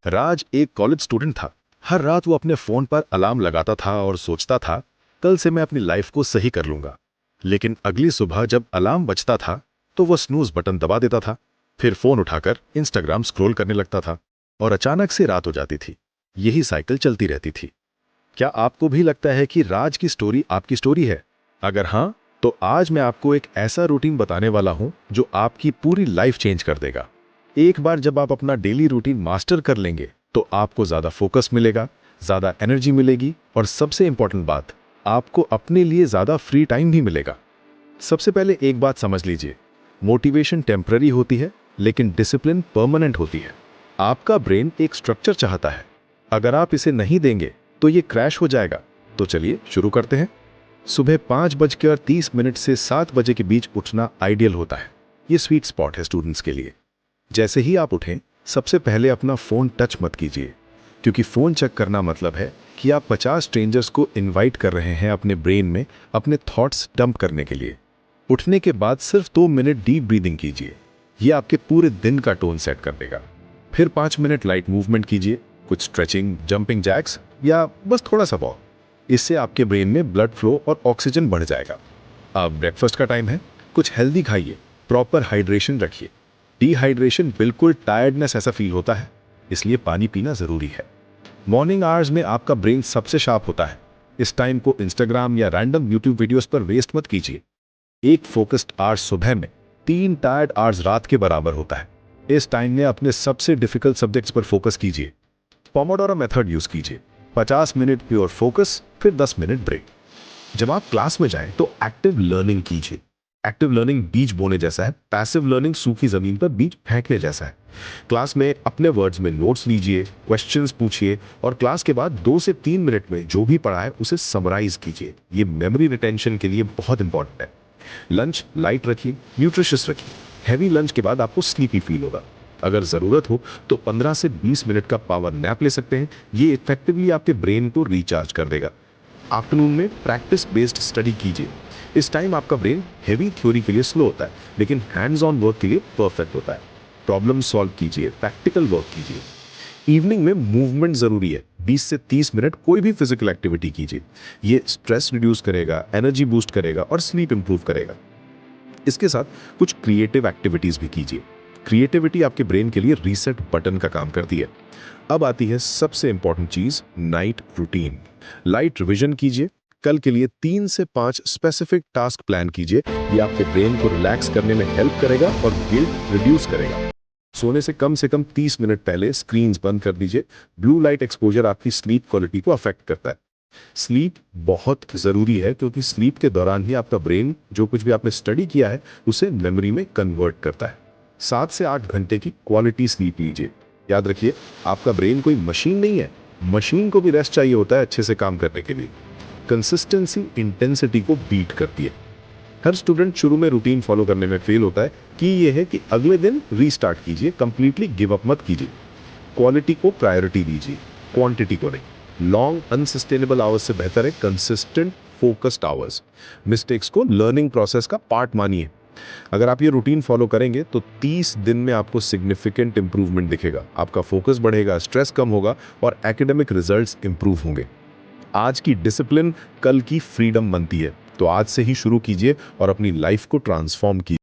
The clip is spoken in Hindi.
राज एक कॉलेज स्टूडेंट था। हर रात वो अपने फोन पर अलार्म लगाता था और सोचता था, कल से मैं अपनी लाइफ को सही कर लूंगा। लेकिन अगली सुबह जब अलार्म बजता था तो वो स्नूज बटन दबा देता था, फिर फोन उठाकर इंस्टाग्राम स्क्रॉल करने लगता था और अचानक से रात हो जाती थी। यही साइकिल चलती रहती थी। क्या आपको भी लगता है कि राज की स्टोरी आपकी स्टोरी है? अगर हाँ, तो आज मैं आपको एक ऐसा रूटीन बताने वाला हूं जो आपकी पूरी लाइफ चेंज कर देगा। एक बार जब आप अपना डेली रूटीन मास्टर कर लेंगे तो आपको ज़्यादा फोकस मिलेगा, ज़्यादा एनर्जी मिलेगी और सबसे इंपॉर्टेंट बात, आपको अपने लिए ज़्यादा फ्री टाइम भी मिलेगा। सबसे पहले एक बात समझ लीजिए, मोटिवेशन टेम्पररी होती है लेकिन डिसिप्लिन परमानेंट होती है। आपका ब्रेन एक स्ट्रक्चर चाहता है, अगर आप इसे नहीं देंगे तो ये क्रैश हो जाएगा। तो चलिए शुरू करते हैं। सुबह 5:30 से 7 बजे के बीच उठना आइडियल होता है। ये स्वीट स्पॉट है स्टूडेंट्स के लिए। जैसे ही आप उठें, सबसे पहले अपना फ़ोन टच मत कीजिए, क्योंकि फ़ोन चेक करना मतलब है कि आप 50 स्ट्रेंजर्स को इनवाइट कर रहे हैं अपने ब्रेन में अपने थॉट्स डंप करने के लिए। उठने के बाद सिर्फ 2 मिनट डीप ब्रीदिंग कीजिए। ये आपके पूरे दिन का टोन सेट कर देगा। फिर 5 मिनट लाइट मूवमेंट कीजिए, कुछ स्ट्रेचिंग, जंपिंग जैक्स या बस थोड़ा सा वॉक। इससे आपके ब्रेन में ब्लड फ्लो और ऑक्सीजन बढ़ जाएगा। अब ब्रेकफास्ट का टाइम है, कुछ हेल्दी खाइए, प्रॉपर हाइड्रेशन रखिए। डिहाइड्रेशन बिल्कुल टायर्डनेस ऐसा फील होता है, इसलिए पानी पीना जरूरी है। मॉर्निंग आवर्स में आपका ब्रेन सबसे शार्प होता है। इस टाइम को इंस्टाग्राम या रैंडम यूट्यूब वीडियोस पर वेस्ट मत कीजिए। एक फोकस्ड आवर्स सुबह में 3 टायर्ड आवर्स रात के बराबर होता है। इस टाइम में अपने सबसे डिफिकल्ट सब्जेक्ट्स पर फोकस कीजिए। पोमोडोरो मेथड यूज कीजिए, 50 मिनट प्योर फोकस, फिर 10 मिनट ब्रेक। जब आप क्लास में जाएं तो एक्टिव लर्निंग कीजिए। एक्टिव लर्निंग बीज बोने जैसा है, पैसिव लर्निंग सूखी जमीन पर बीज फेंकने जैसा है। क्लास में अपने वर्ड्स में नोट्स लीजिए, क्वेश्चंस पूछिए और क्लास के बाद 2 से 3 मिनट में जो भी पढ़ा है उसे समराइज कीजिए। ये मेमोरी रिटेंशन के लिए बहुत इंपॉर्टेंट है। लंच लाइट रखिए, न्यूट्रिशियस रखिए। हैवी लंच के बाद आपको स्लीपी फील होगा। अगर ज़रूरत हो तो 15 से 20 मिनट का पावर नैप ले सकते हैं। ये इफेक्टिवली आपके ब्रेन को रिचार्ज कर देगा। आफ्टरनून में प्रैक्टिस बेस्ड स्टडी कीजिए। इस टाइम आपका ब्रेन हेवी थ्योरी के लिए स्लो होता है लेकिन हैंड्स ऑन वर्क के लिए परफेक्ट होता है। प्रॉब्लम सॉल्व कीजिए, प्रैक्टिकल वर्क कीजिए। इवनिंग में मूवमेंट जरूरी है। 20 से 30 मिनट कोई भी फिजिकल एक्टिविटी कीजिए। ये स्ट्रेस रिड्यूस करेगा, एनर्जी बूस्ट करेगा और स्लीप इंप्रूव करेगा। इसके साथ कुछ क्रिएटिव एक्टिविटीज भी कीजिए। क्रिएटिविटी आपके ब्रेन के लिए रीसेट बटन का काम करती है। अब आती है सबसे इंपॉर्टेंट चीज, नाइट रूटीन। लाइट रिवीजन कीजिए। कल के लिए 3 से 5 स्पेसिफिक टास्क प्लान कीजिए। ये आपके ब्रेन को रिलैक्स करने में हेल्प करेगा और गिल्ट रिड्यूस करेगा। सोने से कम 30 मिनट पहले स्क्रीन्स बंद कर दीजिए। ब्लू लाइट एक्सपोजर आपकी स्लीप क्वालिटी को अफेक्ट करता है। स्लीप बहुत ज़रूरी है क्योंकि स्लीप के दौरान ही आपका ब्रेन जो कुछ भी आपने स्टडी किया है उसे मेमोरी में कन्वर्ट करता है। 7 से 8 घंटे की क्वालिटी स्लीप लीजिए। याद रखिए, आपका ब्रेन कोई मशीन नहीं है। मशीन को भी रेस्ट चाहिए होता है अच्छे से काम करने के लिए। कंसिस्टेंसी इंटेंसिटी को बीट करती है। हर स्टूडेंट शुरू में रूटीन फॉलो करने में फेल होता है। कि ये है कि अगले दिन रीस्टार्ट कीजिए, कंप्लीटली गिव अप मत कीजिए। क्वालिटी को प्रायोरिटी दीजिए, क्वांटिटी को नहीं। लॉन्ग अनसस्टेनेबल आवर्स से बेहतर है कंसिस्टेंट फोकस्ड आवर्स। मिस्टेक्स को लर्निंग प्रोसेस का पार्ट मानिए। अगर आप ये रूटीन फॉलो करेंगे तो 30 दिन में आपको सिग्निफिकेंट इंप्रूवमेंट दिखेगा। आपका फोकस बढ़ेगा, स्ट्रेस कम होगा और एकेडमिक रिजल्ट्स इंप्रूव होंगे। आज की डिसिप्लिन कल की फ्रीडम बनती है। तो आज से ही शुरू कीजिए और अपनी लाइफ को ट्रांसफॉर्म कीजिए।